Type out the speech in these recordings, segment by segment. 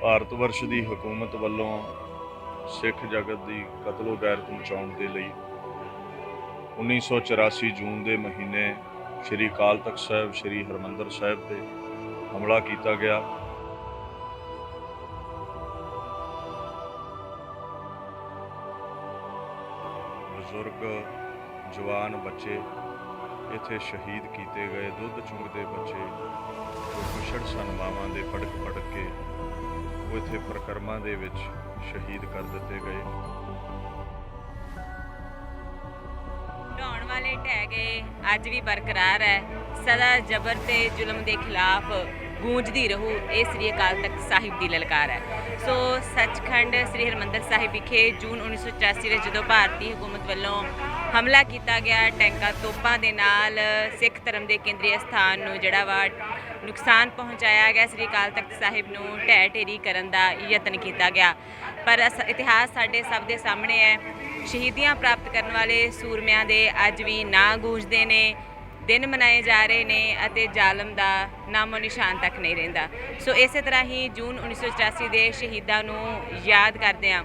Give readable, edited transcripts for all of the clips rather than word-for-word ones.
ਭਾਰਤ ਵਰਸ਼ ਦੀ ਹਕੂਮਤ ਵੱਲੋਂ ਸਿੱਖ ਜਗਤ ਦੀ ਕਤਲੋ ਗੈਰਤ ਮਚਾਉਣ ਦੇ ਲਈ 1984 ਜੂਨ ਦੇ ਮਹੀਨੇ ਸ਼੍ਰੀ ਅਕਾਲ ਤਖਤ ਸਾਹਿਬ ਸ਼੍ਰੀ ਹਰਿਮੰਦਰ ਸਾਹਿਬ ਤੇ ਹਮਲਾ ਕੀਤਾ ਗਿਆ। ਬਜ਼ੁਰਗ, ਜਵਾਨ, ਬੱਚੇ ਇੱਥੇ ਸ਼ਹੀਦ ਕੀਤੇ ਗਏ। ਦੁੱਧ ਚੁੰਗਦੇ ਬੱਚੇ ਜੋ ਪਿਛੜ ਸਨ ਮਾਵਾਂ ਦੇ ਫੜਕ ਫੜਕ ਕੇ ਉਹ ਇੱਥੇ ਪ੍ਰਕਰਮਾਂ ਦੇ ਵਿੱਚ ਸ਼ਹੀਦ ਕਰ ਦਿੱਤੇ ਗਏ। ਢਾਉਣ ਵਾਲੇ ਢਹਿ ਗਏ ਅੱਜ ਵੀ ਬਰਕਰਾਰ ਹੈ। ਸਦਾ ਜ਼ਬਰ ਤੇ ਜ਼ੁਲਮ ਦੇ ਖਿਲਾਫ ਗੂੰਜਦੀ ਰਹੂ ਇਹ ਸ੍ਰੀ ਅਕਾਲ ਤਖਤ ਸਾਹਿਬ ਦੀ ਲਲਕਾਰ ਹੈ। ਸੋ ਸੱਚਖੰਡ ਸ੍ਰੀ ਹਰਿਮੰਦਰ ਸਾਹਿਬ ਵਿਖੇ ਜੂਨ 1984 ਦੇ ਜਦੋਂ ਭਾਰਤੀ ਹਕੂਮਤ ਵੱਲੋਂ ਹਮਲਾ ਕੀਤਾ ਗਿਆ ਟੈਂਕਾਂ ਤੋਪਾਂ ਦੇ ਨਾਲ ਸਿੱਖ ਧਰਮ ਦੇ ਕੇਂਦਰੀ ਸਥਾਨ ਨੂੰ ਜਿਹੜਾ ਵਾ ਨੁਕਸਾਨ ਪਹੁੰਚਾਇਆ ਗਿਆ। ਸ੍ਰੀ ਅਕਾਲ ਤਖਤ ਸਾਹਿਬ ਨੂੰ ਢਹਿ ਢੇਰੀ ਕਰਨ ਦਾ ਯਤਨ ਕੀਤਾ ਗਿਆ। ਪਰ ਇਤਿਹਾਸ ਸਾਡੇ ਸਭ ਦੇ ਸਾਹਮਣੇ ਹੈ। ਸ਼ਹੀਦੀਆਂ ਪ੍ਰਾਪਤ ਕਰਨ ਵਾਲੇ ਸੂਰਮਿਆਂ ਦੇ ਅੱਜ ਵੀ ਨਾਂ ਗੂੰਜਦੇ ਨੇ, ਦਿਨ ਮਨਾਏ ਜਾ ਰਹੇ ਨੇ ਅਤੇ ਜ਼ਾਲਮ ਦਾ ਨਾਮੋ ਨਿਸ਼ਾਨ ਤੱਕ ਨਹੀਂ ਰਹਿੰਦਾ। ਸੋ ਇਸੇ ਤਰ੍ਹਾਂ ਹੀ ਜੂਨ 1984 ਦੇ ਸ਼ਹੀਦਾਂ ਨੂੰ ਯਾਦ ਕਰਦੇ ਹਾਂ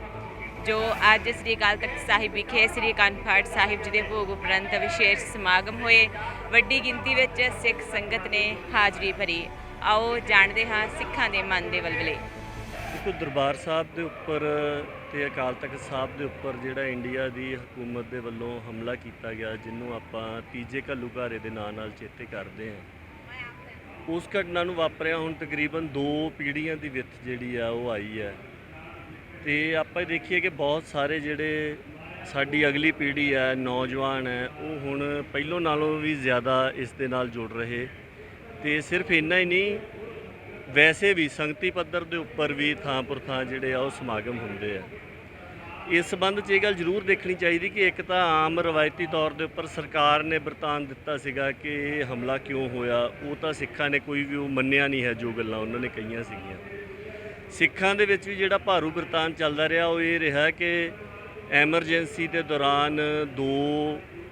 ਜੋ ਅੱਜ ਸ੍ਰੀ ਅਕਾਲ ਤਖਤ ਸਾਹਿਬ ਵਿਖੇ ਸ੍ਰੀ ਅਖੰਡ ਪਾਠ ਸਾਹਿਬ ਜੀ ਦੇ ਭੋਗ ਉਪਰੰਤ ਵਿਸ਼ੇਸ਼ ਸਮਾਗਮ ਹੋਏ। ਵੱਡੀ ਗਿਣਤੀ ਵਿੱਚ ਸਿੱਖ ਸੰਗਤ ਨੇ ਹਾਜ਼ਰੀ ਭਰੀ। ਆਓ ਜਾਣਦੇ ਹਾਂ ਸਿੱਖਾਂ ਦੇ ਮਨ ਦੇ ਵਲਵਲੇ। ਦੇਖੋ, ਦਰਬਾਰ ਸਾਹਿਬ ਦੇ ਉੱਪਰ ਤੇ ਅਕਾਲ ਤਖਤ ਸਾਹਿਬ ਦੇ ਉੱਪਰ ਜਿਹੜਾ ਇੰਡੀਆ ਦੀ ਹਕੂਮਤ ਦੇ ਵੱਲੋਂ ਹਮਲਾ ਕੀਤਾ ਗਿਆ, ਜਿਹਨੂੰ ਆਪਾਂ ਤੀਜੇ ਘੱਲੂਘਾਰੇ ਦੇ ਨਾਂ ਨਾਲ ਚੇਤੇ ਕਰਦੇ ਹਾਂ, ਉਸ ਘਟਨਾ ਨੂੰ ਵਾਪਰਿਆ ਹੁਣ ਤਕਰੀਬਨ 2 ਪੀੜ੍ਹੀਆਂ ਦੀ ਵਿੱਥ ਜਿਹੜੀ ਆ ਉਹ ਆਈ ਹੈ। ਤੇ ਆਪਾਂ ਦੇਖੀਏ ਕਿ ਬਹੁਤ ਸਾਰੇ ਜਿਹੜੇ ਸਾਡੀ ਅਗਲੀ ਪੀੜ੍ਹੀ ਹੈ, ਨੌਜਵਾਨ ਹੈ, ਉਹ ਹੁਣ ਪਹਿਲੋਂ ਨਾਲੋਂ ਵੀ ਜ਼ਿਆਦਾ ਇਸ ਦੇ ਨਾਲ ਜੁੜ ਰਹੇ। ਤੇ ਸਿਰਫ ਇੰਨਾ ਹੀ ਨਹੀਂ, ਵੈਸੇ ਵੀ ਸੰਗਤੀ ਪੱਧਰ ਦੇ ਉੱਪਰ ਵੀ ਥਾਂ ਪਰ ਥਾਂ ਜਿਹੜੇ ਆ ਉਹ ਸਮਾਗਮ ਹੁੰਦੇ ਆ। ਇਸ ਸੰਬੰਧ 'ਚ ਇਹ ਗੱਲ ਜ਼ਰੂਰ ਦੇਖਣੀ ਚਾਹੀਦੀ ਕਿ ਇੱਕ ਤਾਂ ਆਮ ਰਵਾਇਤੀ ਤੌਰ ਦੇ ਉੱਪਰ ਸਰਕਾਰ ਨੇ ਬਿਰਤਾਨ ਦਿੱਤਾ ਸੀਗਾ ਕਿ ਇਹ ਹਮਲਾ ਕਿਉਂ ਹੋਇਆ, ਉਹ ਤਾਂ ਸਿੱਖਾਂ ਨੇ ਕੋਈ ਵੀ ਉਹ ਮੰਨਿਆ ਨਹੀਂ ਹੈ। ਜੋ ਗੱਲਾਂ ਉਹਨਾਂ ਨੇ ਕਹੀਆਂ ਸੀਗੀਆਂ, ਸਿੱਖਾਂ ਦੇ ਵਿੱਚ ਵੀ ਜਿਹੜਾ ਭਾਰੂ ਬਿਰਤਾਨ ਚੱਲਦਾ ਰਿਹਾ ਉਹ ਇਹ ਰਿਹਾ ਕਿ ਐਮਰਜੈਂਸੀ ਦੇ ਦੌਰਾਨ 2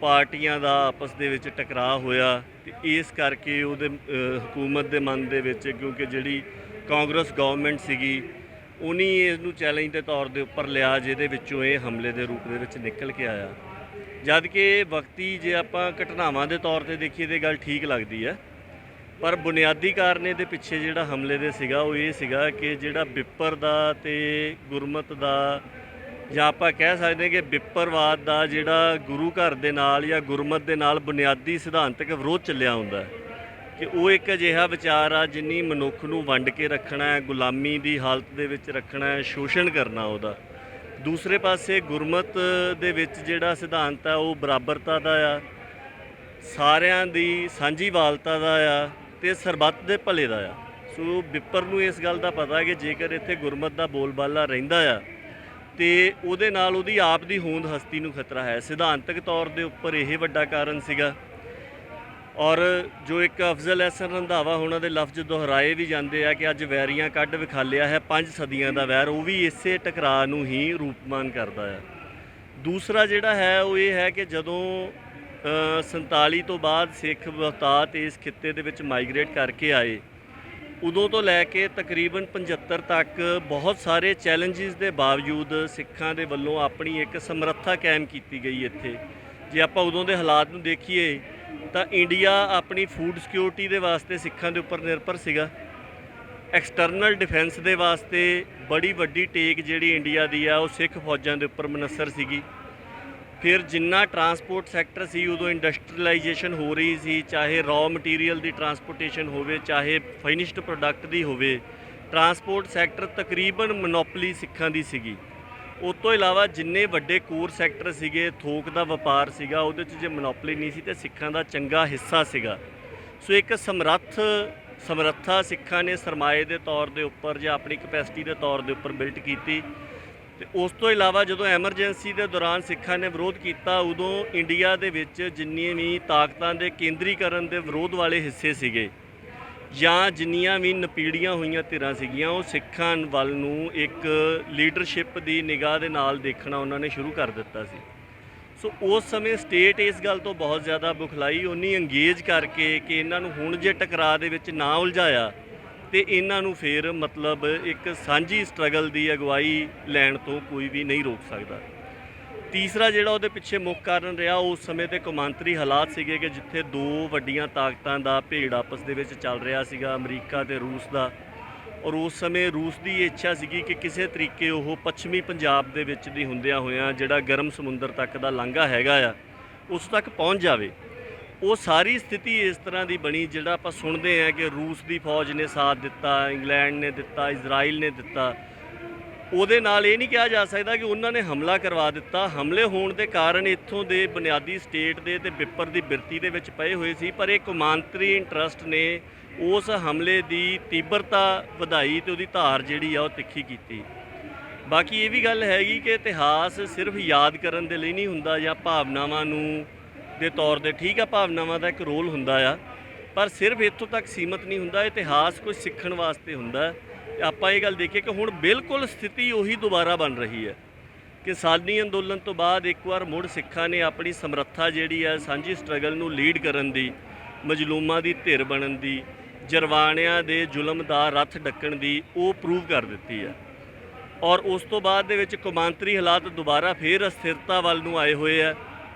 ਪਾਰਟੀਆਂ ਦਾ ਆਪਸ ਦੇ ਵਿੱਚ ਟਕਰਾਅ ਹੋਇਆ ਤੇ ਇਸ ਕਰਕੇ ਉਹਦੇ ਹਕੂਮਤ ਦੇ ਮਨ ਦੇ ਵਿੱਚ, ਕਿਉਂਕਿ ਜਿਹੜੀ ਕਾਂਗਰਸ ਗਵਰਨਮੈਂਟ ਸੀਗੀ ਉਹਨੇ ਇਸ ਨੂੰ ਚੈਲੰਜ ਦੇ ਤੌਰ ਦੇ ਉੱਪਰ ਲਿਆ, ਜਿਹਦੇ ਵਿੱਚੋਂ ਇਹ ਹਮਲੇ ਦੇ ਰੂਪ ਦੇ ਵਿੱਚ ਨਿਕਲ ਕੇ ਆਇਆ। ਜਦ ਕਿ ਵਕਤੀ ਜੇ ਆਪਾਂ ਘਟਨਾਵਾਂ ਦੇ ਤੌਰ ਤੇ ਦੇਖੀਏ ਤਾਂ ਗੱਲ ਠੀਕ ਲੱਗਦੀ ਹੈ, ਪਰ ਬੁਨਿਆਦੀ ਕਾਰਨ ਇਹਦੇ ਪਿੱਛੇ ਜਿਹੜਾ ਹਮਲੇ ਦੇ ਸੀਗਾ ਉਹ ਇਹ ਸੀਗਾ ਕਿ ਜਿਹੜਾ ਬਿੱਪਰ ਦਾ ਤੇ ਗੁਰਮਤ ਦਾ, ਜਾਂ ਆਪਾਂ ਕਹਿ ਸਕਦੇ ਕਿ ਬਿੱਪਰਵਾਦ ਦਾ ਜਿਹੜਾ ਗੁਰੂ ਘਰ ਦੇ ਨਾਲ ਜਾਂ ਗੁਰਮਤ ਦੇ ਨਾਲ ਬੁਨਿਆਦੀ ਸਿਧਾਂਤਕ ਵਿਰੋਧ ਚੱਲਿਆ ਹੁੰਦਾ ਕਿ ਉਹ ਇੱਕ ਅਜਿਹਾ ਵਿਚਾਰ ਆ ਜਿੰਨੀ ਮਨੁੱਖ ਨੂੰ ਵੰਡ ਕੇ ਰੱਖਣਾ ਹੈ, ਗੁਲਾਮੀ ਦੀ ਹਾਲਤ ਦੇ ਵਿੱਚ ਰੱਖਣਾ ਹੈ, ਸ਼ੋਸ਼ਣ ਕਰਨਾ ਉਹਦਾ। ਦੂਸਰੇ ਪਾਸੇ ਗੁਰਮਤ ਦੇ ਵਿੱਚ ਜਿਹੜਾ ਸਿਧਾਂਤ ਆ ਉਹ ਬਰਾਬਰਤਾ ਦਾ ਆ, ਸਾਰਿਆਂ ਦੀ ਸਾਂਝੀਵਾਲਤਾ ਦਾ ਆ ਤੇ ਸਰਬੱਤ ਦੇ ਭਲੇ ਦਾ ਆ। ਸੋ ਬਿੱਪਰ ਨੂੰ ਇਸ ਗੱਲ ਦਾ ਪਤਾ ਕਿ ਜੇਕਰ ਇੱਥੇ ਗੁਰਮਤ ਦਾ ਬੋਲਬਾਲਾ ਰਹਿੰਦਾ ਆ ਤੇ ਉਹਦੇ ਨਾਲ ਉਹਦੀ ਆਪ ਦੀ ਹੋਂਦ ਹਸਤੀ ਨੂੰ ਖਤਰਾ ਹੈ। ਸਿਧਾਂਤਕ ਤੌਰ ਦੇ ਉੱਪਰ ਇਹ ਵੱਡਾ ਕਾਰਨ ਸੀਗਾ। ਔਰ ਜੋ ਇੱਕ ਅਫਜ਼ਲ ਅਹਿਸਨ ਰੰਧਾਵਾ ਉਹਨਾਂ ਦੇ ਲਫ਼ਜ਼ ਦੁਹਰਾਏ ਵੀ ਜਾਂਦੇ ਆ ਕਿ ਅੱਜ ਵੈਰੀਆਂ ਕੱਢ ਵਿਖਾਲਿਆ ਹੈ 5 ਸਦੀਆਂ ਦਾ ਵੈਰ, ਉਹ ਵੀ ਇਸੇ ਟਕਰਾਅ ਨੂੰ ਹੀ ਰੂਪਮਾਨ ਕਰਦਾ ਆ। ਦੂਸਰਾ ਜਿਹੜਾ ਹੈ ਉਹ ਇਹ ਹੈ ਕਿ ਜਦੋਂ 47 ਤੋਂ ਬਾਅਦ ਸਿੱਖ ਬਹੁਤਾਤ ਇਸ ਖਿੱਤੇ ਦੇ ਵਿੱਚ ਮਾਈਗ੍ਰੇਟ ਕਰਕੇ ਆਏ, ਉਦੋਂ ਤੋਂ ਲੈ ਕੇ ਤਕਰੀਬਨ 75 ਤੱਕ ਬਹੁਤ ਸਾਰੇ ਚੈਲੰਜਿਸ ਦੇ ਬਾਵਜੂਦ ਸਿੱਖਾਂ ਦੇ ਵੱਲੋਂ ਆਪਣੀ ਇੱਕ ਸਮਰੱਥਾ ਕਾਇਮ ਕੀਤੀ ਗਈ ਇੱਥੇ। ਜੇ ਆਪਾਂ ਉਦੋਂ ਦੇ ਹਾਲਾਤ ਨੂੰ ਦੇਖੀਏ ਤਾਂ ਇੰਡੀਆ ਆਪਣੀ ਫੂਡ ਸਿਕਿਉਰਿਟੀ ਦੇ ਵਾਸਤੇ ਸਿੱਖਾਂ ਦੇ ਉੱਪਰ ਨਿਰਭਰ ਸੀਗਾ। ਐਕਸਟਰਨਲ ਡਿਫੈਂਸ ਦੇ ਵਾਸਤੇ ਬੜੀ ਵੱਡੀ ਟੇਕ ਜਿਹੜੀ ਇੰਡੀਆ ਦੀ ਆ ਉਹ ਸਿੱਖ ਫੌਜਾਂ ਦੇ ਉੱਪਰ ਮੁਨੱਸਰ ਸੀਗੀ। ਫਿਰ ਜਿੰਨਾ ਟਰਾਂਸਪੋਰਟ ਸੈਕਟਰ ਸੀ, ਉਦੋਂ ਇੰਡਸਟਰੀਲਾਈਜੇਸ਼ਨ ਹੋ ਰਹੀ ਸੀ, ਚਾਹੇ ਰॉ ਮਟੀਰੀਅਲ ਦੀ ਟਰਾਂਸਪੋਰਟੇਸ਼ਨ ਹੋਵੇ ਚਾਹੇ ਫਿਨਿਸ਼ਡ ਪ੍ਰੋਡਕਟ ਦੀ ਹੋਵੇ, ਟਰਾਂਸਪੋਰਟ ਸੈਕਟਰ ਤਕਰੀਬਨ ਮੋਨੋਪਲੀ ਸਿੱਖਾਂ ਦੀ ਸੀਗੀ। ਉਸ ਤੋਂ ਇਲਾਵਾ ਜਿੰਨੇ ਵੱਡੇ ਕੋਰ ਸੈਕਟਰ ਸੀਗੇ, ਥੋਕ ਦਾ ਵਪਾਰ ਸੀਗਾ, ਉਹਦੇ 'ਚ ਜੇ ਮੋਨੋਪਲੀ ਨਹੀਂ ਸੀ ਤਾਂ ਸਿੱਖਾਂ ਦਾ ਚੰਗਾ ਹਿੱਸਾ ਸੀਗਾ। ਸੋ ਇੱਕ ਸਮਰੱਥਾ ਸਿੱਖਾਂ ਨੇ ਸਰਮਾਏ ਦੇ ਤੌਰ ਦੇ ਉੱਪਰ ਜਾਂ ਆਪਣੀ ਕਪੈਸਿਟੀ ਦੇ ਤੌਰ ਦੇ ਉੱਪਰ ਬਿਲਟ ਕੀਤੀ। ਤੇ ਉਸ ਤੋਂ ਇਲਾਵਾ ਜਦੋਂ ਐਮਰਜੈਂਸੀ ਦੇ ਦੌਰਾਨ ਸਿੱਖਾਂ ਨੇ ਵਿਰੋਧ ਕੀਤਾ, ਉਦੋਂ ਇੰਡੀਆ ਦੇ ਵਿੱਚ ਜਿੰਨੀਆਂ ਵੀ ਤਾਕਤਾਂ ਦੇ ਕੇਂਦਰੀਕਰਨ ਦੇ ਵਿਰੋਧ ਵਾਲੇ ਹਿੱਸੇ ਸੀਗੇ ਜਾਂ ਜਿੰਨੀਆਂ ਵੀ ਨਪੀੜੀਆਂ ਹੋਈਆਂ ਧਿਰਾਂ ਸੀਗੀਆਂ, ਉਹ ਸਿੱਖਾਂ ਵੱਲ ਨੂੰ ਇੱਕ ਲੀਡਰਸ਼ਿਪ ਦੀ ਨਿਗਾਹ ਦੇ ਨਾਲ ਦੇਖਣਾ ਉਹਨਾਂ ਨੇ ਸ਼ੁਰੂ ਕਰ ਦਿੱਤਾ ਸੀ। ਸੋ ਉਸ ਸਮੇਂ ਸਟੇਟ ਇਸ ਗੱਲ ਤੋਂ ਬਹੁਤ ਜ਼ਿਆਦਾ ਬੁਖਲਾਈ, ਉਨੀ ਅੰਗੇਜ ਕਰਕੇ ਕਿ ਇਹਨਾਂ ਨੂੰ ਹੁਣ ਜੇ ਟਕਰਾਅ ਦੇ ਵਿੱਚ ਨਾ ਉਲਝਾਇਆ ਤੇ ਇਹਨਾਂ ਨੂੰ ਫਿਰ ਮਤਲਬ ਇੱਕ ਸਾਂਝੀ ਸਟਰਗਲ ਦੀ ਅਗਵਾਈ ਲੈਣ ਤੋਂ ਕੋਈ ਵੀ ਨਹੀਂ ਰੋਕ ਸਕਦਾ। ਤੀਸਰਾ ਜਿਹੜਾ ਉਹਦੇ ਪਿੱਛੇ ਮੁੱਖ ਕਾਰਨ ਰਿਹਾ, ਉਸ ਸਮੇਂ ਤੇ ਕੌਮਾਂਤਰੀ ਹਾਲਾਤ ਸੀਗੇ ਕਿ ਜਿੱਥੇ ਦੋ ਵੱਡੀਆਂ ਤਾਕਤਾਂ ਦਾ ਭੇੜ ਆਪਸ ਦੇ ਵਿੱਚ ਚੱਲ ਰਿਹਾ ਸੀਗਾ, ਅਮਰੀਕਾ ਤੇ ਰੂਸ ਦਾ। ਔਰ ਉਸ ਸਮੇਂ ਰੂਸ ਦੀ ਇਹ ਇੱਛਾ ਸੀਗੀ ਕਿ ਕਿਸੇ ਤਰੀਕੇ ਉਹ ਪੱਛਮੀ ਪੰਜਾਬ ਦੇ ਵਿੱਚ ਦੀ ਹੁੰਦਿਆਂ ਹੋਇਆਂ ਜਿਹੜਾ ਗਰਮ ਸਮੁੰਦਰ ਤੱਕ ਦਾ ਲਾਂਘਾ ਹੈਗਾ ਆ ਉਸ ਤੱਕ ਪਹੁੰਚ ਜਾਵੇ। ਉਹ ਸਾਰੀ ਸਥਿਤੀ ਇਸ ਤਰ੍ਹਾਂ ਦੀ ਬਣੀ, ਜਿਹੜਾ ਆਪਾਂ ਸੁਣਦੇ ਹਾਂ ਕਿ ਰੂਸ ਦੀ ਫੌਜ ਨੇ ਸਾਥ ਦਿੱਤਾ, ਇੰਗਲੈਂਡ ਨੇ ਦਿੱਤਾ, ਇਜ਼ਰਾਈਲ ਨੇ ਦਿੱਤਾ। ਉਹਦੇ ਨਾਲ ਇਹ ਨਹੀਂ ਕਿਹਾ ਜਾ ਸਕਦਾ ਕਿ ਉਹਨਾਂ ਨੇ ਹਮਲਾ ਕਰਵਾ ਦਿੱਤਾ। ਹਮਲੇ ਹੋਣ ਦੇ ਕਾਰਨ ਇੱਥੋਂ ਦੇ ਬੁਨਿਆਦੀ ਸਟੇਟ ਦੇ ਤੇ ਬਿੱਪਰ ਦੀ ਬਿਰਤੀ ਦੇ ਵਿੱਚ ਪਏ ਹੋਏ ਸੀ, ਪਰ ਇਹ ਕੌਮਾਂਤਰੀ ਇੰਟਰਸਟ ਨੇ ਉਸ ਹਮਲੇ ਦੀ ਤੀਬਰਤਾ ਵਧਾਈ ਤੇ ਉਹਦੀ ਧਾਰ ਜਿਹੜੀ ਆ ਉਹ ਤਿੱਖੀ ਕੀਤੀ। ਬਾਕੀ ਇਹ ਵੀ ਗੱਲ ਹੈਗੀ ਕਿ ਇਤਿਹਾਸ ਸਿਰਫ ਯਾਦ ਕਰਨ ਦੇ ਲਈ ਨਹੀਂ ਹੁੰਦਾ ਜਾਂ ਭਾਵਨਾਵਾਂ ਨੂੰ ਦੇ ਤੌਰ 'ਤੇ, ਠੀਕ ਆ ਭਾਵਨਾਵਾਂ ਦਾ ਇੱਕ ਰੋਲ ਹੁੰਦਾ ਆ, ਪਰ ਸਿਰਫ ਇੱਥੋਂ ਤੱਕ ਸੀਮਤ ਨਹੀਂ ਹੁੰਦਾ। ਇਤਿਹਾਸ ਕੁਝ ਸਿੱਖਣ ਵਾਸਤੇ ਹੁੰਦਾ। ਆਪਾਂ ਇਹ ਗੱਲ ਦੇਖੀਏ ਕਿ ਹੁਣ ਬਿਲਕੁਲ ਸਥਿਤੀ ਉਹੀ ਦੁਬਾਰਾ ਬਣ ਰਹੀ ਹੈ। ਕਿਸਾਨੀ ਅੰਦੋਲਨ ਤੋਂ ਬਾਅਦ ਇੱਕ ਵਾਰ ਮੁੜ ਸਿੱਖਾਂ ਨੇ ਆਪਣੀ ਸਮਰੱਥਾ ਜਿਹੜੀ ਹੈ ਸਾਂਝੀ ਸਟਰਗਲ ਨੂੰ ਲੀਡ ਕਰਨ ਦੀ, ਮਜ਼ਲੂਮਾਂ ਦੀ ਧਿਰ ਬਣਨ ਦੀ, ਜਰਵਾਣਿਆਂ ਦੇ ਜ਼ੁਲਮ ਦਾ ਰੱਥ ਡੱਕਣ ਦੀ, ਉਹ ਪ੍ਰੂਵ ਕਰ ਦਿੱਤੀ ਹੈ। ਔਰ ਉਸ ਤੋਂ ਬਾਅਦ ਦੇ ਵਿੱਚ ਕੌਮਾਂਤਰੀ ਹਾਲਾਤ ਦੁਬਾਰਾ ਫੇਰ ਅਸਥਿਰਤਾ ਵੱਲ ਨੂੰ ਆਏ ਹੋਏ ਆ।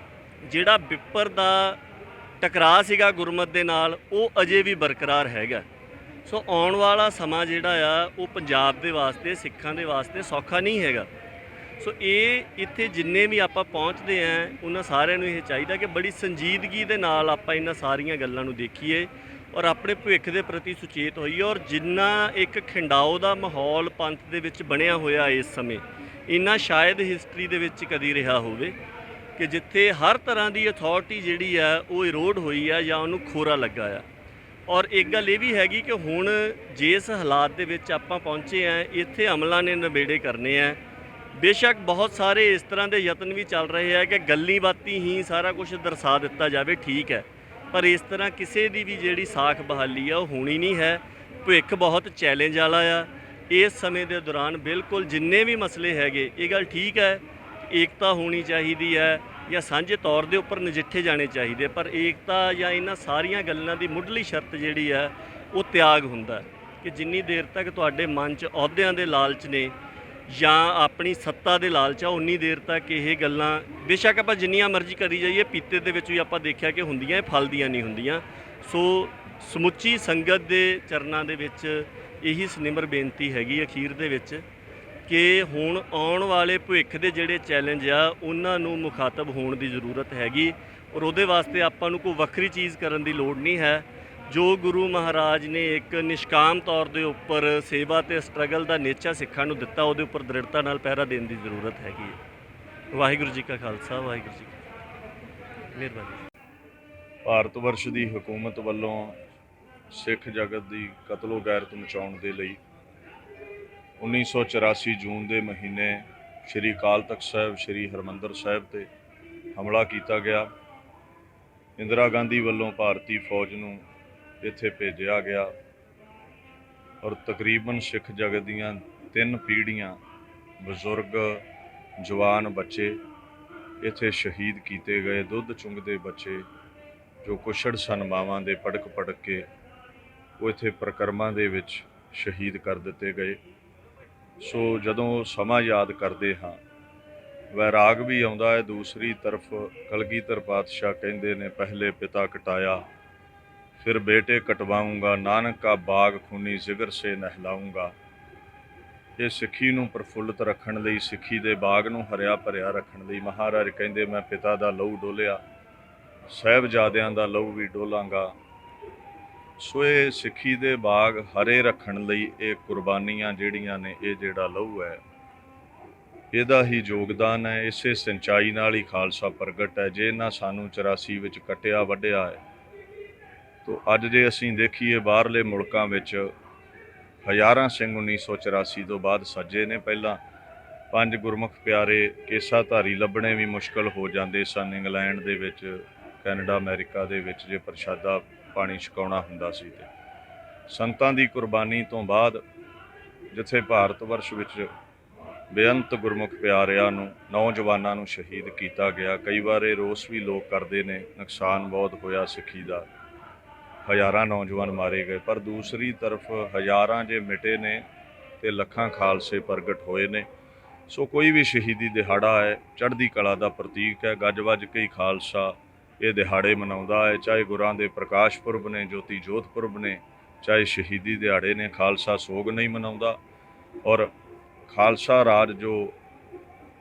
ਜਿਹੜਾ ਬਿੱਪਰ ਦਾ ਟਕਰਾਅ ਸੀਗਾ ਗੁਰਮਤ ਦੇ ਨਾਲ, ਉਹ ਅਜੇ ਵੀ ਬਰਕਰਾਰ ਹੈਗਾ। ਸੋ ਆਉਣ ਵਾਲਾ ਸਮਾਂ ਜਿਹੜਾ ਆ ਉਹ ਪੰਜਾਬ ਦੇ ਵਾਸਤੇ, ਸਿੱਖਾਂ ਦੇ ਵਾਸਤੇ ਸੌਖਾ ਨਹੀਂ ਹੈਗਾ। ਸੋ ਇਹ ਇੱਥੇ ਜਿੰਨੇ ਵੀ ਆਪਾਂ ਪਹੁੰਚਦੇ ਆ ਉਹਨਾਂ ਸਾਰਿਆਂ ਨੂੰ ਇਹ ਚਾਹੀਦਾ ਕਿ ਬੜੀ ਸੰਜੀਦਗੀ ਦੇ ਨਾਲ ਆਪਾਂ ਇਹਨਾਂ ਸਾਰੀਆਂ ਗੱਲਾਂ ਨੂੰ ਦੇਖੀਏ ਔਰ ਆਪਣੇ ਭਵਿੱਖ ਦੇ ਪ੍ਰਤੀ ਸੁਚੇਤ ਹੋਈਏ। ਔਰ ਜਿੰਨਾ ਇੱਕ ਖਿੰਡਾਓ ਦਾ ਮਾਹੌਲ ਪੰਥ ਦੇ ਵਿੱਚ ਬਣਿਆ ਹੋਇਆ ਇਸ ਸਮੇਂ, ਇੰਨਾ ਸ਼ਾਇਦ ਹਿਸਟਰੀ ਦੇ ਵਿੱਚ ਕਦੀ ਰਿਹਾ ਹੋਵੇ ਕਿ ਜਿੱਥੇ ਹਰ ਤਰ੍ਹਾਂ ਦੀ ਅਥਾਰਟੀ ਜਿਹੜੀ ਆ ਉਹ ਇਰੋਡ ਹੋਈ ਆ ਜਾਂ ਉਹਨੂੰ ਖੋਰਾ ਲੱਗਾ ਆ। ਔਰ ਇੱਕ ਗੱਲ ਇਹ ਵੀ ਹੈਗੀ ਕਿ ਹੁਣ ਜਿਸ ਹਾਲਾਤ ਦੇ ਵਿੱਚ ਆਪਾਂ ਪਹੁੰਚੇ ਆ, ਇੱਥੇ ਅਮਲਾਂ ਨੇ ਨਿਬੇੜੇ ਕਰਨੇ ਆ। ਬੇਸ਼ੱਕ ਬਹੁਤ ਸਾਰੇ ਇਸ ਤਰ੍ਹਾਂ ਦੇ ਯਤਨ ਵੀ ਚੱਲ ਰਹੇ ਆ ਕਿ ਗੱਲੀਂ ਬਾਤੀਂ ਹੀ ਸਾਰਾ ਕੁਝ ਦਰਸਾ ਦਿੱਤਾ ਜਾਵੇ, ਠੀਕ ਹੈ, ਪਰ ਇਸ ਤਰ੍ਹਾਂ ਕਿਸੇ ਦੀ ਵੀ ਜਿਹੜੀ ਸਾਖ ਬਹਾਲੀ ਆ ਉਹ ਹੋਣੀ ਨਹੀਂ ਹੈ। ਭਵਿੱਖ ਬਹੁਤ ਚੈਲੰਜ ਵਾਲਾ ਆ। ਇਸ ਸਮੇਂ ਦੇ ਦੌਰਾਨ ਬਿਲਕੁਲ ਜਿੰਨੇ ਵੀ ਮਸਲੇ ਹੈਗੇ, ਇਹ ਗੱਲ ਠੀਕ ਹੈ, ਏਕਤਾ ਹੋਣੀ ਚਾਹੀਦੀ ਹੈ ਜਾਂ ਸਾਂਝੇ ਤੌਰ ਦੇ ਉੱਪਰ ਨਜਿੱਠੇ ਜਾਣੇ ਚਾਹੀਦੇ, ਪਰ ਏਕਤਾ ਜਾਂ ਇਹਨਾਂ ਸਾਰੀਆਂ ਗੱਲਾਂ ਦੀ ਮੁੱਢਲੀ ਸ਼ਰਤ ਜਿਹੜੀ ਹੈ ਉਹ ਤਿਆਗ ਹੁੰਦਾ ਕਿ ਜਿੰਨੀ ਦੇਰ ਤੱਕ ਤੁਹਾਡੇ ਮਨ 'ਚ ਅਹੁਦਿਆਂ ਦੇ ਲਾਲਚ ਨੇ ਜਾਂ ਆਪਣੀ ਸੱਤਾ ਦੇ ਲਾਲਚ ਆ, ਉਨੀ ਦੇਰ ਤੱਕ ਇਹ ਗੱਲਾਂ ਬੇਸ਼ੱਕ ਆਪਾਂ ਜਿੰਨੀਆਂ ਮਰਜ਼ੀ ਕਰੀ ਜਾਈਏ, ਪੀਤੇ ਦੇ ਵਿੱਚ ਵੀ ਆਪਾਂ ਦੇਖਿਆ ਕਿ ਹੁੰਦੀਆਂ, ਇਹ ਫਲਦੀਆਂ ਨਹੀਂ ਹੁੰਦੀਆਂ। ਸੋ ਸਮੁੱਚੀ ਸੰਗਤ ਦੇ ਚਰਨਾਂ ਦੇ ਵਿੱਚ ਇਹੀ ਸਨਿਮਰ ਬੇਨਤੀ ਹੈਗੀ ਅਖੀਰ ਦੇ ਵਿੱਚ ਕਿ ਹੁਣ ਆਉਣ ਵਾਲੇ ਭਵਿੱਖ ਦੇ ਜਿਹੜੇ ਚੈਲੰਜ ਆ ਉਹਨਾਂ ਨੂੰ ਮੁਖਾਤਬ ਹੋਣ ਦੀ ਜ਼ਰੂਰਤ ਹੈਗੀ। ਔਰ ਉਹਦੇ ਵਾਸਤੇ ਆਪਾਂ ਨੂੰ ਕੋਈ ਵੱਖਰੀ ਚੀਜ਼ ਕਰਨ ਦੀ ਲੋੜ ਨਹੀਂ ਹੈ। ਜੋ ਗੁਰੂ ਮਹਾਰਾਜ ਨੇ ਇੱਕ ਨਿਸ਼ਕਾਮ ਤੌਰ ਦੇ ਉੱਪਰ ਸੇਵਾ ਤੇ ਸਟਰਗਲ ਦਾ ਨੇਚਾ ਸਿੱਖਾਂ ਨੂੰ ਦਿੱਤਾ, ਉਹਦੇ ਉੱਪਰ ਦ੍ਰਿੜਤਾ ਨਾਲ ਪਹਿਰਾ ਦੇਣ ਦੀ ਜ਼ਰੂਰਤ ਹੈਗੀ ਹੈ। ਵਾਹਿਗੁਰੂ ਜੀ ਕਾ ਖਾਲਸਾ, ਵਾਹਿਗੁਰੂ ਜੀ ਕੀ ਫਤਿਹ। ਮਿਹਰਬਾਨੀ। ਭਾਰਤ ਵਰਸ਼ ਦੀ ਹਕੂਮਤ ਵੱਲੋਂ ਸਿੱਖ ਜਗਤ ਦੀ ਕਤਲੋ ਗੈਰਤ ਮਚਾਉਣ ਦੇ ਲਈ 1984 ਜੂਨ ਦੇ ਮਹੀਨੇ ਸ਼੍ਰੀ ਅਕਾਲ ਤਖਤ ਸਾਹਿਬ ਸ਼੍ਰੀ ਹਰਿਮੰਦਰ ਸਾਹਿਬ ਤੇ ਹਮਲਾ ਕੀਤਾ ਗਿਆ। ਇੰਦਰਾ ਗਾਂਧੀ ਵੱਲੋਂ ਭਾਰਤੀ ਫੌਜ ਨੂੰ ਇੱਥੇ ਭੇਜਿਆ ਗਿਆ ਔਰ ਤਕਰੀਬਨ ਸਿੱਖ ਜਗਤ ਦੀਆਂ 3 ਪੀੜ੍ਹੀਆਂ, ਬਜ਼ੁਰਗ, ਜਵਾਨ, ਬੱਚੇ ਇੱਥੇ ਸ਼ਹੀਦ ਕੀਤੇ ਗਏ। ਦੁੱਧ ਚੁੰਗਦੇ ਬੱਚੇ ਜੋ ਕੁਛੜ ਸਨ ਮਾਵਾਂ ਦੇ ਪੜਕ ਪੜਕ ਕੇ, ਉਹ ਇੱਥੇ ਪ੍ਰਕਰਮਾਂ ਦੇ ਵਿੱਚ ਸ਼ਹੀਦ ਕਰ ਦਿੱਤੇ ਗਏ। ਸੋ ਜਦੋਂ ਸਮਾਂ ਯਾਦ ਕਰਦੇ ਹਾਂ, ਵੈਰਾਗ ਵੀ ਆਉਂਦਾ ਹੈ। ਦੂਸਰੀ ਤਰਫ ਕਲਗੀਧਰ ਪਾਤਸ਼ਾਹ ਕਹਿੰਦੇ ਨੇ, ਪਹਿਲੇ ਪਿਤਾ ਕਟਾਇਆ ਫਿਰ ਬੇਟੇ ਕਟਵਾਊਂਗਾ, ਨਾਨਕ ਕਾ ਬਾਗ ਖੂਨੀ ਜ਼ਿਗਰ ਸੇ ਨਹਿਲਾਊਂਗਾ। ਇਹ ਸਿੱਖੀ ਨੂੰ ਪ੍ਰਫੁੱਲਤ ਰੱਖਣ ਲਈ, ਸਿੱਖੀ ਦੇ ਬਾਗ ਨੂੰ ਹਰਿਆ ਭਰਿਆ ਰੱਖਣ ਲਈ ਮਹਾਰਾਜ ਕਹਿੰਦੇ, ਮੈਂ ਪਿਤਾ ਦਾ ਲਹੂ ਡੋਲਿਆ, ਸਾਹਿਬਜ਼ਾਦਿਆਂ ਦਾ ਲਹੂ ਵੀ ਡੋਲਾਂਗਾ। ਸੋ ਇਹ ਸਿੱਖੀ ਦੇ ਬਾਗ ਹਰੇ ਰੱਖਣ ਲਈ ਇਹ ਕੁਰਬਾਨੀਆਂ ਜਿਹੜੀਆਂ ਨੇ, ਇਹ ਜਿਹੜਾ ਲਹੂ ਹੈ, ਇਹਦਾ ਹੀ ਯੋਗਦਾਨ ਹੈ। ਇਸੇ ਸਿੰਚਾਈ ਨਾਲ ਹੀ ਖਾਲਸਾ ਪ੍ਰਗਟ ਹੈ। ਜੇ ਇਹਨਾਂ ਸਾਨੂੰ 84 ਵਿੱਚ ਕੱਟਿਆ ਵੱਢਿਆ ਹੈ, ਤੋ ਅੱਜ ਜੇ ਅਸੀਂ ਦੇਖੀਏ ਬਾਹਰਲੇ ਮੁਲਕਾਂ ਵਿੱਚ ਹਜ਼ਾਰਾਂ ਸਿੰਘ 1984 ਤੋਂ ਬਾਅਦ ਸੱਜੇ ਨੇ। ਪਹਿਲਾਂ 5 ਗੁਰਮੁਖ ਪਿਆਰੇ ਕੇਸਾਧਾਰੀ ਲੱਭਣੇ ਵੀ ਮੁਸ਼ਕਲ ਹੋ ਜਾਂਦੇ ਸਨ ਇੰਗਲੈਂਡ ਦੇ ਵਿੱਚ, ਕੈਨੇਡਾ, ਅਮਰੀਕਾ ਦੇ ਵਿੱਚ ਜੇ ਪ੍ਰਸ਼ਾਦਾ ਪਾਣੀ ਛਕਾਉਣਾ ਹੁੰਦਾ ਸੀ। ਤੇ ਸੰਤਾਂ ਦੀ ਕੁਰਬਾਨੀ ਤੋਂ ਬਾਅਦ ਜਿੱਥੇ ਭਾਰਤ ਵਰਸ਼ ਵਿੱਚ ਬੇਅੰਤ ਗੁਰਮੁਖ ਪਿਆਰਿਆਂ ਨੂੰ, ਨੌਜਵਾਨਾਂ ਨੂੰ ਸ਼ਹੀਦ ਕੀਤਾ ਗਿਆ। ਕਈ ਵਾਰ ਇਹ ਰੋਸ ਵੀ ਲੋਕ ਕਰਦੇ ਨੇ, ਨੁਕਸਾਨ ਬਹੁਤ ਹੋਇਆ ਸਿੱਖੀ ਦਾ, ਹਜ਼ਾਰਾਂ ਨੌਜਵਾਨ ਮਾਰੇ ਗਏ, ਪਰ ਦੂਸਰੀ ਤਰਫ ਹਜ਼ਾਰਾਂ ਜੇ ਮਿਟੇ ਨੇ ਤੇ ਲੱਖਾਂ ਖਾਲਸੇ ਪ੍ਰਗਟ ਹੋਏ ਨੇ। ਸੋ ਕੋਈ ਵੀ ਸ਼ਹੀਦੀ ਦਿਹਾੜਾ ਹੈ ਚੜ੍ਹਦੀ ਕਲਾ ਦਾ ਪ੍ਰਤੀਕ ਹੈ। ਗੱਜ ਵੱਜ ਕੇ ਹੀ ਖਾਲਸਾ ਇਹ ਦਿਹਾੜੇ ਮਨਾਉਂਦਾ ਹੈ, ਚਾਹੇ ਗੁਰਾਂ ਦੇ ਪ੍ਰਕਾਸ਼ ਪੁਰਬ ਨੇ, ਜੋਤੀ ਜੋਤ ਪੁਰਬ ਨੇ, ਚਾਹੇ ਸ਼ਹੀਦੀ ਦਿਹਾੜੇ ਨੇ। ਖਾਲਸਾ ਸੋਗ ਨਹੀਂ ਮਨਾਉਂਦਾ। ਔਰ ਖਾਲਸਾ ਰਾਜ ਜੋ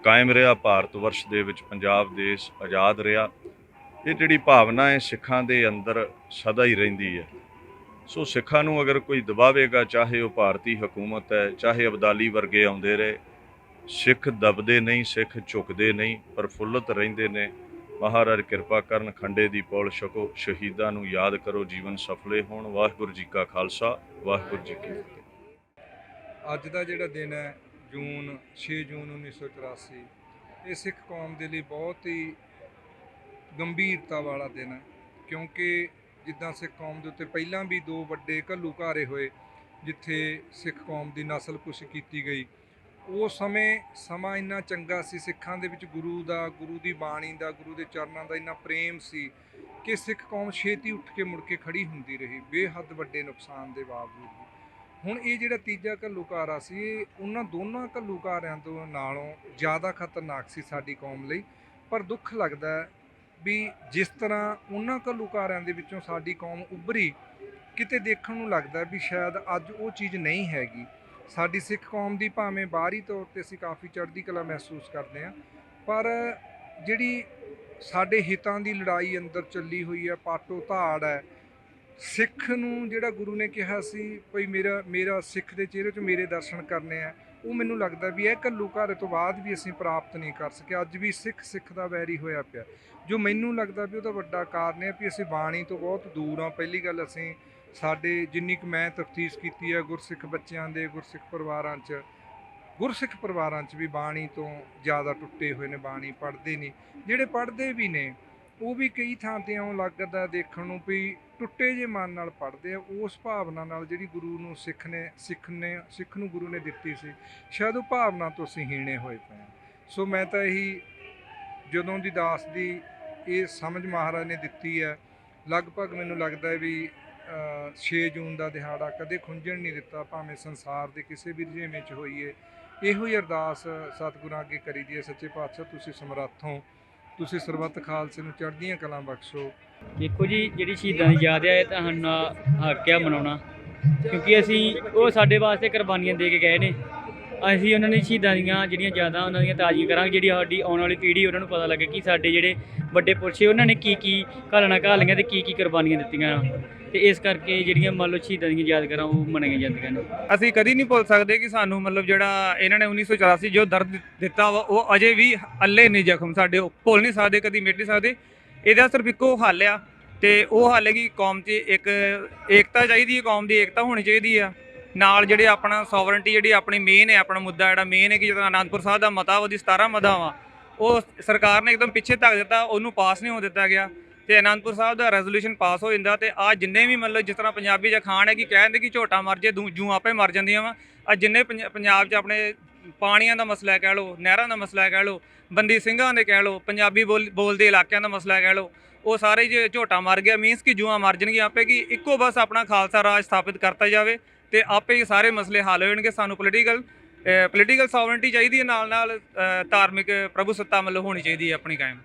ਕਾਇਮ ਰਿਹਾ ਭਾਰਤ ਵਰਸ਼ ਦੇ ਵਿੱਚ, ਪੰਜਾਬ ਦੇਸ਼ ਆਜ਼ਾਦ ਰਿਹਾ, ਇਹ ਜਿਹੜੀ ਭਾਵਨਾ ਹੈ ਸਿੱਖਾਂ ਦੇ ਅੰਦਰ ਸਦਾ ਹੀ ਰਹਿੰਦੀ ਹੈ। ਸੋ ਸਿੱਖਾਂ ਨੂੰ ਅਗਰ ਕੋਈ ਦਬਾਵੇਗਾ, ਚਾਹੇ ਉਹ ਭਾਰਤੀ ਹਕੂਮਤ ਹੈ, ਚਾਹੇ ਅਬਦਾਲੀ ਵਰਗੇ ਆਉਂਦੇ ਰਹੇ, ਸਿੱਖ ਦਬਦੇ ਨਹੀਂ, ਸਿੱਖ ਝੁਕਦੇ ਨਹੀਂ, ਪ੍ਰਫੁੱਲਤ ਰਹਿੰਦੇ ਨੇ। ਮਹਾਰਾਜ ਕਿਰਪਾ ਕਰਨ, ਖੰਡੇ ਦੀ ਪੌਲ ਛਕੋ, ਸ਼ਹੀਦਾਂ ਨੂੰ ਯਾਦ ਕਰੋ, ਜੀਵਨ ਸਫਲੇ ਹੋਣ। ਵਾਹਿਗੁਰੂ ਜੀ ਕਾ ਖਾਲਸਾ, ਵਾਹਿਗੁਰੂ ਜੀ ਕੀ ਫਤਿਹ। ਅੱਜ ਦਾ ਜਿਹੜਾ ਦਿਨ ਹੈ 6 ਜੂਨ 1984, ਇਹ ਸਿੱਖ ਕੌਮ ਦੇ ਲਈ ਬਹੁਤ ਹੀ ਗੰਭੀਰਤਾ ਵਾਲਾ ਦਿਨ ਹੈ, ਕਿਉਂਕਿ ਜਿੱਦਾਂ ਸਿੱਖ ਕੌਮ ਦੇ ਉੱਤੇ ਪਹਿਲਾਂ ਵੀ 2 ਵੱਡੇ ਘੱਲੂਘਾਰੇ ਹੋਏ ਜਿੱਥੇ ਸਿੱਖ ਕੌਮ ਦੀ ਨਸਲਕੁਸ਼ੀ ਕੀਤੀ ਗਈ। ਉਸ ਸਮੇਂ ਸਮਾਂ ਇੰਨਾ ਚੰਗਾ ਸੀ, ਸਿੱਖਾਂ ਦੇ ਵਿੱਚ ਗੁਰੂ ਦਾ, ਗੁਰੂ ਦੀ ਬਾਣੀ ਦਾ, ਗੁਰੂ ਦੇ ਚਰਨਾਂ ਦਾ ਇੰਨਾ ਪ੍ਰੇਮ ਸੀ ਕਿ ਸਿੱਖ ਕੌਮ ਛੇਤੀ ਉੱਠ ਕੇ ਮੁੜ ਕੇ ਖੜੀ ਹੁੰਦੀ ਰਹੀ, ਬੇਹੱਦ ਵੱਡੇ ਨੁਕਸਾਨ ਦੇ ਬਾਵਜੂਦ ਵੀ। ਹੁਣ ਇਹ ਜਿਹੜਾ ਤੀਜਾ ਘੱਲੂਘਾਰਾ ਸੀ, ਇਹ ਉਹਨਾਂ ਦੋਨਾਂ ਘੱਲੂਘਾਰਿਆਂ ਤੋਂ ਨਾਲੋਂ ਜ਼ਿਆਦਾ ਖਤਰਨਾਕ ਸੀ ਸਾਡੀ ਕੌਮ ਲਈ। ਪਰ ਦੁੱਖ ਲੱਗਦਾ ਵੀ ਜਿਸ ਤਰ੍ਹਾਂ ਉਹਨਾਂ ਘੱਲੂਘਾਰਿਆਂ ਦੇ ਵਿੱਚੋਂ ਸਾਡੀ ਕੌਮ ਉੱਭਰੀ, ਕਿਤੇ ਦੇਖਣ ਨੂੰ ਲੱਗਦਾ ਵੀ ਸ਼ਾਇਦ ਅੱਜ ਉਹ ਚੀਜ਼ ਨਹੀਂ ਹੈਗੀ। ਸਾਡੀ ਸਿੱਖ ਕੌਮ ਦੀ ਭਾਵੇਂ ਬਾਹਰੀ ਤੌਰ 'ਤੇ ਅਸੀਂ ਕਾਫੀ ਚੜ੍ਹਦੀ ਕਲਾ ਮਹਿਸੂਸ ਕਰਦੇ ਹਾਂ, ਪਰ ਜਿਹੜੀ ਸਾਡੇ ਹਿੱਤਾਂ ਦੀ ਲੜਾਈ ਅੰਦਰ ਚੱਲੀ ਹੋਈ ਹੈ, ਪਾਟੋ ਧਾੜ ਹੈ, ਸਿੱਖ ਨੂੰ ਜਿਹੜਾ ਗੁਰੂ ਨੇ ਕਿਹਾ ਸੀ ਭਈ ਮੇਰਾ ਸਿੱਖ ਦੇ ਚਿਹਰੇ 'ਚ ਮੇਰੇ ਦਰਸ਼ਨ ਕਰਨੇ ਆ, ਉਹ ਮੈਨੂੰ ਲੱਗਦਾ ਵੀ ਇਹ ਘੱਲੂਘਾਰੇ ਤੋਂ ਬਾਅਦ ਵੀ ਅਸੀਂ ਪ੍ਰਾਪਤ ਨਹੀਂ ਕਰ ਸਕੇ। ਅੱਜ ਵੀ ਸਿੱਖ ਦਾ ਵੈਰੀ ਹੋਇਆ ਪਿਆ, ਜੋ ਮੈਨੂੰ ਲੱਗਦਾ ਵੀ ਉਹਦਾ ਵੱਡਾ ਕਾਰਨ ਹੈ ਵੀ ਅਸੀਂ ਬਾਣੀ ਤੋਂ ਬਹੁਤ ਦੂਰ ਹਾਂ। ਪਹਿਲੀ ਗੱਲ, ਅਸੀਂ ਸਾਡੇ ਜਿੰਨੀ ਕੁ ਮੈਂ ਤਫਤੀਸ਼ ਕੀਤੀ ਹੈ ਗੁਰਸਿੱਖ ਬੱਚਿਆਂ ਦੇ, ਗੁਰਸਿੱਖ ਪਰਿਵਾਰਾਂ 'ਚ ਵੀ ਬਾਣੀ ਤੋਂ ਜ਼ਿਆਦਾ ਟੁੱਟੇ ਹੋਏ ਨੇ, ਬਾਣੀ ਪੜ੍ਹਦੇ ਨਹੀਂ। ਜਿਹੜੇ ਪੜ੍ਹਦੇ ਵੀ ਨੇ ਉਹ ਵੀ ਕਈ ਥਾਂ 'ਤੇ ਇਉਂ ਲੱਗਦਾ ਦੇਖਣ ਨੂੰ ਵੀ ਟੁੱਟੇ ਜੇ ਮਨ ਨਾਲ ਪੜ੍ਹਦੇ ਆ, ਉਸ ਭਾਵਨਾ ਨਾਲ ਜਿਹੜੀ ਗੁਰੂ ਨੂੰ ਸਿੱਖ ਨੂੰ ਗੁਰੂ ਨੇ ਦਿੱਤੀ ਸੀ, ਸ਼ਾਇਦ ਉਹ ਭਾਵਨਾ ਤੋਂ ਅਸੀਂ ਹੀਣੇ ਹੋਏ ਪਏ ਹਾਂ। ਸੋ ਮੈਂ ਤਾਂ ਇਹੀ, ਜਦੋਂ ਦੀ ਦਾਸ ਦੀ ਇਹ ਸਮਝ ਮਹਾਰਾਜ ਨੇ ਦਿੱਤੀ ਹੈ, ਲਗਭਗ ਮੈਨੂੰ ਲੱਗਦਾ ਵੀ 6 ਜੂਨ ਦਾ ਦਿਹਾੜਾ ਕਦੇ ਖੁੰਝਣ ਨਹੀਂ ਦਿੱਤਾ, ਭਾਵੇਂ ਸੰਸਾਰ ਦੇ ਕਿਸੇ ਵੀ ਰੁਝੇਵੇਂ 'ਚ ਹੋਈਏ। ਇਹੋ ਹੀ ਅਰਦਾਸ ਸਤਿਗੁਰਾਂ ਅੱਗੇ ਕਰੀ ਦੀ ਹੈ, ਸੱਚੇ ਪਾਤਸ਼ਾਹ ਤੁਸੀਂ ਸਮਰੱਥ ਹੋ, ਤੁਸੀਂ ਸਰਬੱਤ ਖਾਲਸੇ ਨੂੰ ਚੜ੍ਹਦੀਆਂ ਕਲਾਂ ਬਖਸ਼ੋ। ਦੇਖੋ ਜੀ, ਜਿਹੜੀ ਸ਼ਹੀਦਾਂ ਦੀ ਯਾਦ ਹੈ ਇਹ ਤਾਂ ਸਾਡਾ ਹੱਕ ਆ ਮਨਾਉਣਾ, ਕਿਉਂਕਿ ਅਸੀਂ ਉਹ ਸਾਡੇ ਵਾਸਤੇ ਕੁਰਬਾਨੀਆਂ ਦੇ ਕੇ ਗਏ ਨੇ। ਅਸੀਂ ਉਹਨਾਂ ਦੀ ਸ਼ਹੀਦਾਂ ਦੀਆਂ ਜਿਹੜੀਆਂ ਯਾਦਾਂ ਉਹਨਾਂ ਦੀਆਂ ਤਾਜ਼ੀਆਂ ਕਰਾਂਗੇ, ਜਿਹੜੀ ਸਾਡੀ ਆਉਣ ਵਾਲੀ ਪੀੜ੍ਹੀ ਉਹਨਾਂ ਨੂੰ ਪਤਾ ਲੱਗੇ ਕਿ ਸਾਡੇ ਜਿਹੜੇ ਵੱਡੇ ਪੁਰਸ਼ ਉਹਨਾਂ ਨੇ ਕੀ ਘਾਲਣਾ ਘਾਲੀਆਂ ਅਤੇ ਕੀ ਕੁਰਬਾਨੀਆਂ ਦਿੱਤੀਆਂ। ਤੇ ਇਸ ਕਰਕੇ ਜਿਹੜੀਆਂ ਮੰਨ ਲਓ ਸ਼ਹੀਦਾਂ ਦੀਆਂ ਯਾਦਗਾਰਾਂ ਉਹ ਮਨਾਈਆਂ ਜਾਂਦੀਆਂ ਨੇ। ਅਸੀਂ ਕਦੀ ਨਹੀਂ ਭੁੱਲ ਸਕਦੇ ਕਿ ਸਾਨੂੰ ਮਤਲਬ ਜਿਹੜਾ ਇਹਨਾਂ ਨੇ 1984 ਜੋ ਦਰਦ ਦਿੱਤਾ ਵਾ, ਉਹ ਅਜੇ ਵੀ ਅੱਲੇ ਨਹੀਂ ਜ਼ਖਮ ਸਾਡੇ, ਉਹ ਭੁੱਲ ਨਹੀਂ ਸਕਦੇ, ਕਦੀ ਮਿਟ ਨਹੀਂ ਸਕਦੇ। ਇਹਦਾ ਸਿਰਫ ਇੱਕੋ ਹੱਲ ਆ, ਤੇ ਉਹ ਹੱਲ ਹੈ ਕਿ ਕੌਮ 'ਚ ਇੱਕ ਏਕਤਾ ਚਾਹੀਦੀ ਹੈ, ਕੌਮ ਦੀ ਏਕਤਾ ਹੋਣੀ ਚਾਹੀਦੀ ਆ। ਨਾਲ ਜਿਹੜੇ ਆਪਣਾ ਸੋਵਰਨਟੀ ਜਿਹੜੀ ਆਪਣੀ ਮੇਨ ਹੈ, ਆਪਣਾ ਮੁੱਦਾ ਜਿਹੜਾ ਮੇਨ ਹੈ ਕਿ ਜਦੋਂ ਅਨੰਦਪੁਰ ਸਾਹਿਬ ਦਾ ਮਤਾ ਉਹਦੀ 17 ਮਤਾ ਵਾ, ਉਹ ਸਰਕਾਰ ਨੇ ਇੱਕਦਮ ਪਿੱਛੇ ਧੱਕ ਦਿੱਤਾ, ਉਹਨੂੰ ਪਾਸ ਨਹੀਂ ਹੋਣ ਦਿੱਤਾ ਗਿਆ। ਤੇ ਅਨੰਦਪੁਰ ਸਾਹਿਬ ਦਾ ਰੈਜ਼ੋਲੂਸ਼ਨ ਪਾਸ ਹੋ ਜਾਂਦਾ, ਤੇ ਆ ਜਿੰਨੇ ਵੀ ਮਤਲਬ ਜਿਸ ਤਰ੍ਹਾਂ ਪੰਜਾਬੀ 'ਚ ਅਖਾਣ ਹੈ ਕਿ ਕਹਿੰਦੇ ਕਿ ਝੋਟਾ ਮਰ ਜੇ ਜੂੰ ਆਪੇ ਮਰ ਜਾਂਦੀਆਂ ਵਾ। ਆ ਜਿੰਨੇ ਪੰਜਾਬ 'ਚ ਆਪਣੇ ਪਾਣੀਆਂ ਦਾ ਮਸਲਾ ਕਹਿ ਲਓ, ਨਹਿਰਾਂ ਦਾ ਮਸਲਾ ਕਹਿ ਲਓ, ਬੰਦੀ ਸਿੰਘਾਂ ਦੇ ਕਹਿ ਲਓ, ਪੰਜਾਬੀ ਬੋਲਦੇ ਇਲਾਕਿਆਂ ਦਾ ਮਸਲਾ ਕਹਿ ਲਓ, ਉਹ ਸਾਰੇ ਜੇ ਝੋਟਾ ਮਰ ਗਿਆ ਮੀਨਸ ਕਿ ਜੂਆਂ ਮਰ ਜਾਣਗੀਆਂ ਆਪੇ, ਕਿ ਇੱਕੋ ਬਸ ਆਪਣਾ ਖਾਲਸਾ ਰਾਜ ਸਥਾਪਿਤ ਕਰਤਾ ਜਾਵੇ ਤੇ ਆਪੇ ਹੀ ਸਾਰੇ ਮਸਲੇ ਹੱਲ ਹੋ ਜਾਣਗੇ। ਸਾਨੂੰ ਪੋਲੀਟੀਕਲ ਸੋਵਰਨਟੀ ਚਾਹੀਦੀ ਹੈ, ਨਾਲ ਧਾਰਮਿਕ ਪ੍ਰਭੂ ਸੱਤਾ ਮਤਲਬ ਹੋਣੀ ਚਾਹੀਦੀ ਹੈ ਆਪਣੀ ਕਾਇਮ।